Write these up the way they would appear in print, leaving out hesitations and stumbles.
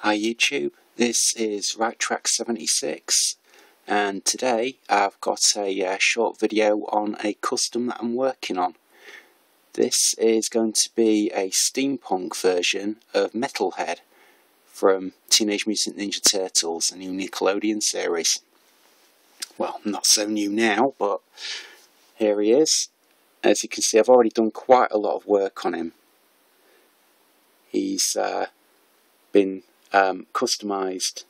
Hi YouTube, this is Right Track 76 and today I've got a short video on a custom that I'm working on. This is going to be a steampunk version of Metalhead from Teenage Mutant Ninja Turtles, a new Nickelodeon series. Well, not so new now, but here he is. As you can see, I've already done quite a lot of work on him. He's been customised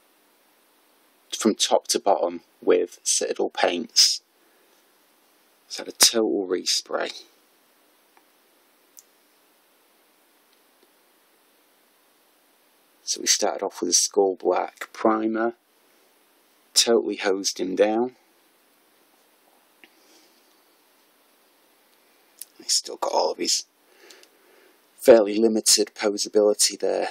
from top to bottom with Citadel paints. It's had a total respray. So we started off with a skull black primer, totally hosed him down. He's still got all of his fairly limited posability there.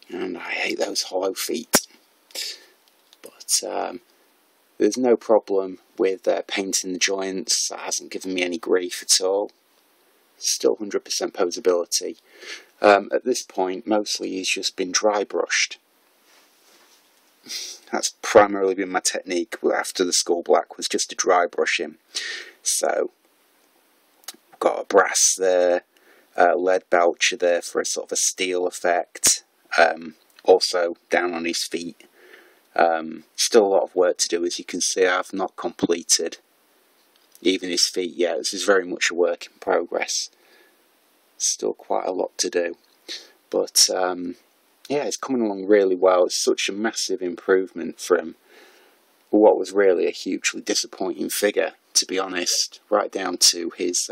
And I hate those hollow feet. But there's no problem with painting the joints. That hasn't given me any grief at all. Still 100% posability. At this point, mostly he's just been dry brushed. That's primarily been my technique after the skull black, was just to dry brush him. So, I've got a brass there, lead belcher there for a sort of a steel effect. Also down on his feet. Still a lot of work to do, as you can see. I've not completed even his feet yet. This is very much a work in progress. Still quite a lot to do, but yeah, it's coming along really well. It's such a massive improvement from what was really a hugely disappointing figure, to be honest, right down to his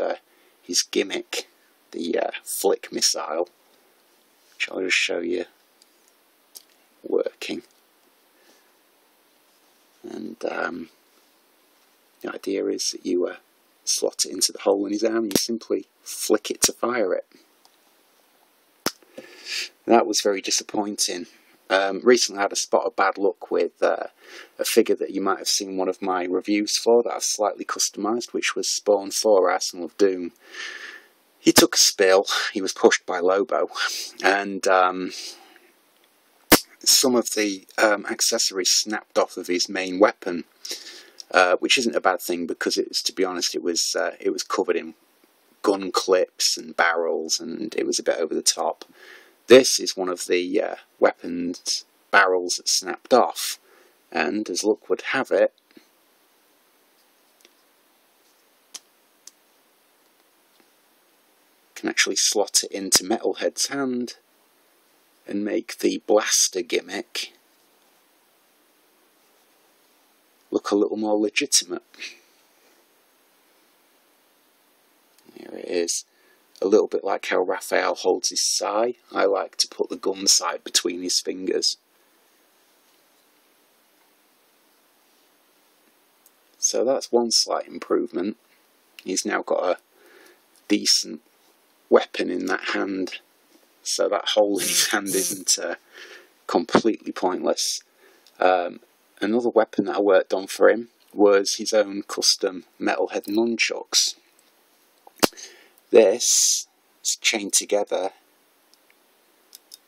gimmick, the flick missile, which I'll just show you working. And the idea is that you slot it into the hole in his arm and you simply flick it to fire it. That was very disappointing. Recently I had a spot of bad luck with a figure that you might have seen one of my reviews for that I've slightly customised, which was Spawn 4 Arsenal of Doom. He took a spill, he was pushed by Lobo, and some of the accessories snapped off of his main weapon, which isn't a bad thing because it was, to be honest, it was covered in gun clips and barrels, and it was a bit over the top. This is one of the weapons barrels that snapped off, and as luck would have it, can actually slot it into Metalhead's hand and make the blaster gimmick look a little more legitimate. Here it is. A little bit like how Raphael holds his sai. I like to put the gun sight between his fingers. So that's one slight improvement. He's now got a decent weapon in that hand, so that hole in his hand isn't completely pointless. Another weapon that I worked on for him was his own custom Metalhead nunchucks. This is chained together.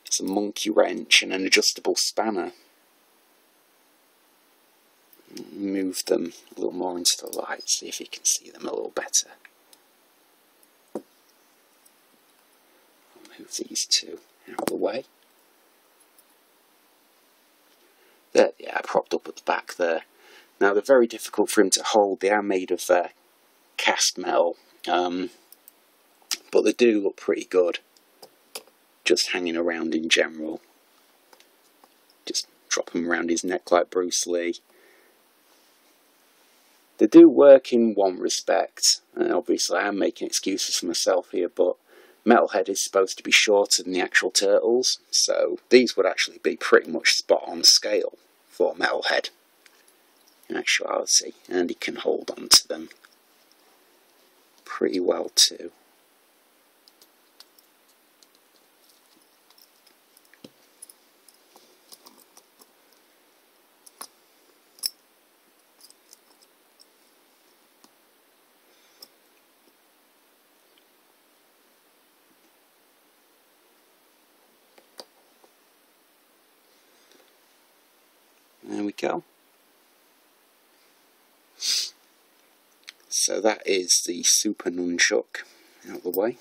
It's a monkey wrench and an adjustable spanner. Move them a little more into the light, see if you can see them a little better. I'll move these two out of the way. There, yeah, propped up at the back there. Now they're very difficult for him to hold. They are made of cast metal. But they do look pretty good, just hanging around in general. Just drop them around his neck like Bruce Lee. They do work in one respect, and obviously I am making excuses for myself here, but Metalhead is supposed to be shorter than the actual turtles, so these would actually be pretty much spot on scale for Metalhead in actuality, and he can hold on to them pretty well too. There we go. So that is the Super Nunchuck out of the way.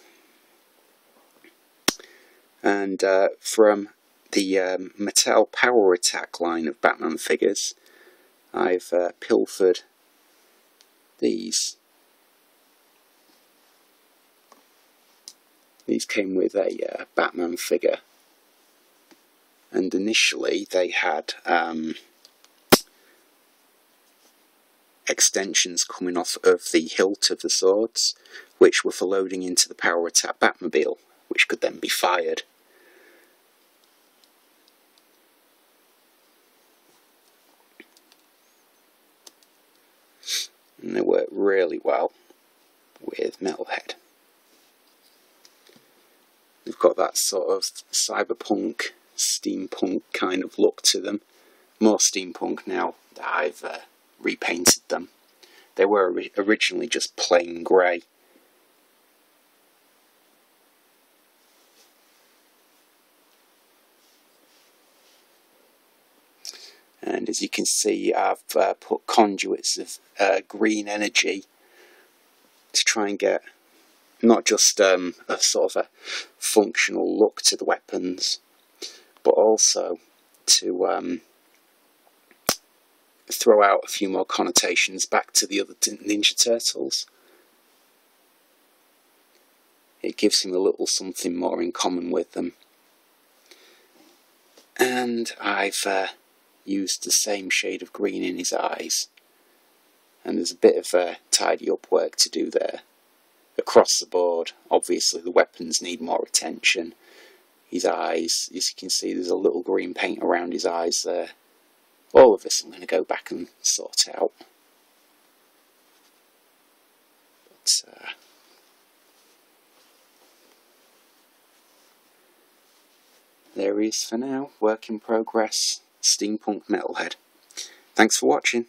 And from the Mattel Power Attack line of Batman figures, I've pilfered these. These came with a Batman figure, and initially they had extensions coming off of the hilt of the swords, which were for loading into the Power Attack Batmobile, which could then be fired. And they work really well with Metalhead. They've got that sort of cyberpunk, steampunk kind of look to them. More steampunk now that I've repainted them. They were originally just plain grey. And as you can see, I've put conduits of green energy to try and get not just a sort of a functional look to the weapons, but also to throw out a few more connotations back to the other Ninja Turtles. It gives him a little something more in common with them. And I've used the same shade of green in his eyes, and there's a bit of tidy up work to do there. Across the board, obviously the weapons need more attention. His eyes, as you can see, there's a little green paint around his eyes there. All of this I'm going to go back and sort out. But, there he is for now. Work in progress. Steampunk Metalhead. Thanks for watching.